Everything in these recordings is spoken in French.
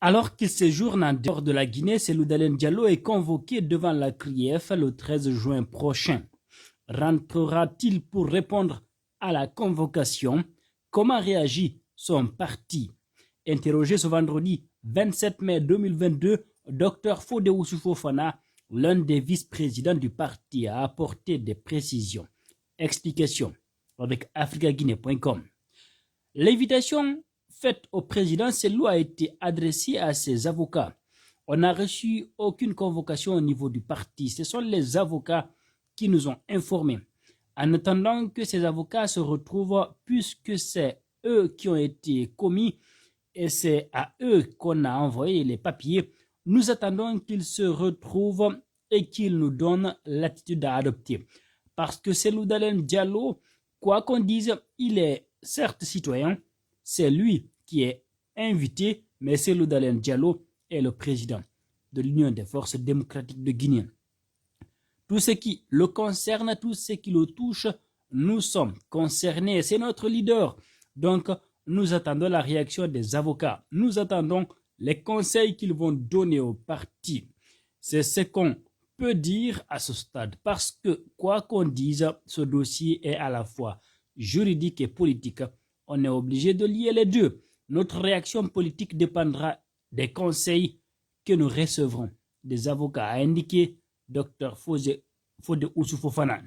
Alors qu'il séjourne en dehors de la Guinée, Cellou Dalein Diallo est convoqué devant la CRIEF le 13 juin prochain. Rentrera-t-il pour répondre à la convocation? Comment réagit son parti? Interrogé ce vendredi 27 mai 2022, Dr Fode Oussoufo-Fana, l'un des vice-présidents du parti, a apporté des précisions. Explication avec africaguinée.com. L'invitation faite au président Cellou a été adressée à ses avocats. On n'a reçu aucune convocation au niveau du parti. Ce sont les avocats qui nous ont informés. En attendant que ces avocats se retrouvent, puisque c'est eux qui ont été commis et c'est à eux qu'on a envoyé les papiers, nous attendons qu'ils se retrouvent et qu'ils nous donnent l'attitude à adopter. Parce que Cellou Dalein Diallo, quoi qu'on dise, il est certes citoyen, c'est lui qui est invité, mais Cellou Dalein Diallo est le président de l'Union des forces démocratiques de Guinée. Tout ce qui le concerne, tout ce qui le touche, nous sommes concernés. C'est notre leader. Donc, nous attendons la réaction des avocats. Nous attendons les conseils qu'ils vont donner au parti. C'est ce qu'on peut dire à ce stade. Parce que, quoi qu'on dise, ce dossier est à la fois juridique et politique. On est obligé de lier les deux. Notre réaction politique dépendra des conseils que nous recevrons des avocats, a indiqué Dr Fode Oussoufo-Fana.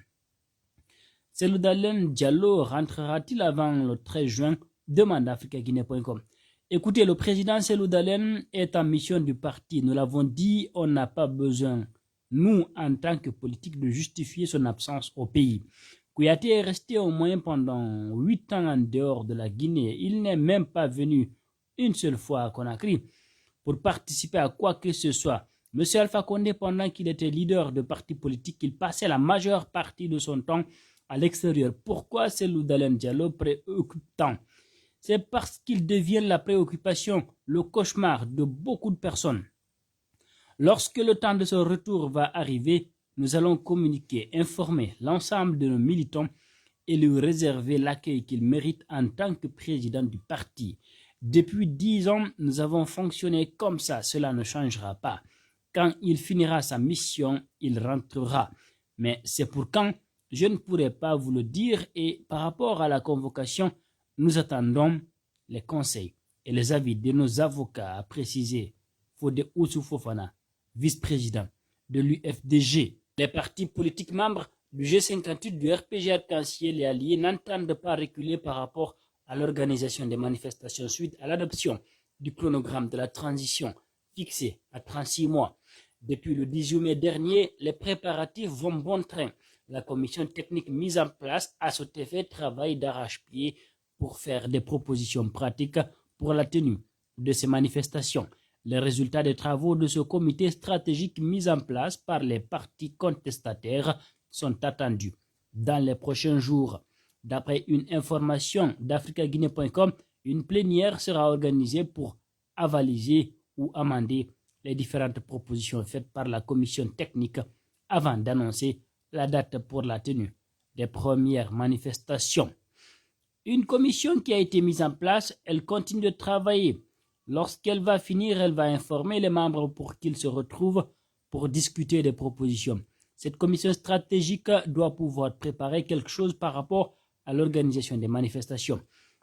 Cellou Dalein Diallo rentrera-t-il avant le 13 juin? Demande africaguinée.com. Écoutez, le président Cellou Dalein est en mission du parti. Nous l'avons dit, on n'a pas besoin, nous, en tant que politique, de justifier son absence au pays. Kouyaté est resté au moins pendant 8 ans en dehors de la Guinée. Il n'est même pas venu une seule fois à Conakry pour participer à quoi que ce soit. M. Alpha Condé, pendant qu'il était leader de parti politique, il passait la majeure partie de son temps à l'extérieur. Pourquoi Cellou Dalein Diallo préoccupe tant? C'est parce qu'il devient la préoccupation, le cauchemar de beaucoup de personnes. Lorsque le temps de ce retour va arriver, nous allons communiquer, informer l'ensemble de nos militants et lui réserver l'accueil qu'il mérite en tant que président du parti. Depuis 10 ans, nous avons fonctionné comme ça, cela ne changera pas. Quand il finira sa mission, il rentrera. Mais c'est pour quand? Je ne pourrai pas vous le dire et par rapport à la convocation, nous attendons les conseils et les avis de nos avocats, a précisé Fode Oussoufo-Fana, vice-président de l'UFDG. Les partis politiques membres du G58, du RPG Arc-en-Ciel et alliés n'entendent pas reculer par rapport à l'organisation des manifestations suite à l'adoption du chronogramme de la transition fixé à 36 mois. Depuis le 18 mai dernier, les préparatifs vont bon train. La commission technique mise en place à cet effet travaille d'arrache-pied pour faire des propositions pratiques pour la tenue de ces manifestations. Les résultats des travaux de ce comité stratégique mis en place par les partis contestataires sont attendus dans les prochains jours. D'après une information d'africaguinée.com, une plénière sera organisée pour avaliser ou amender les différentes propositions faites par la commission technique avant d'annoncer la date pour la tenue des premières manifestations. Une commission qui a été mise en place, elle continue de travailler. Lorsqu'elle va finir, elle va informer les membres pour qu'ils se retrouvent pour discuter des propositions. Cette commission stratégique doit pouvoir préparer quelque chose par rapport à l'organisation des manifestations.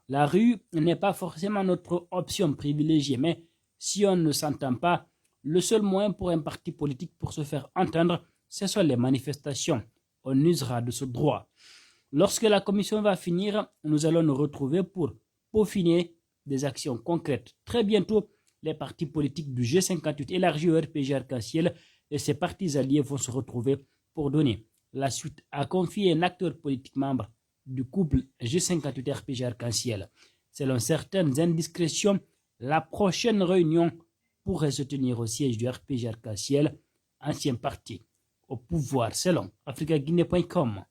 La rue n'est pas forcément notre option privilégiée, mais si on ne s'entend pas, le seul moyen pour un parti politique pour se faire entendre, ce sont les manifestations. On usera de ce droit. Lorsque la commission va finir, nous allons nous retrouver pour peaufiner des actions concrètes. Très bientôt, les partis politiques du G58 élargis au RPG Arc-en-Ciel et ses partis alliés vont se retrouver pour donner la suite à confier un acteur politique membre du couple G58 RPG Arc-en-Ciel. Selon certaines indiscrétions, la prochaine réunion pourrait se tenir au siège du RPG Arc-en-Ciel, ancien parti au pouvoir selon africaguinée.com.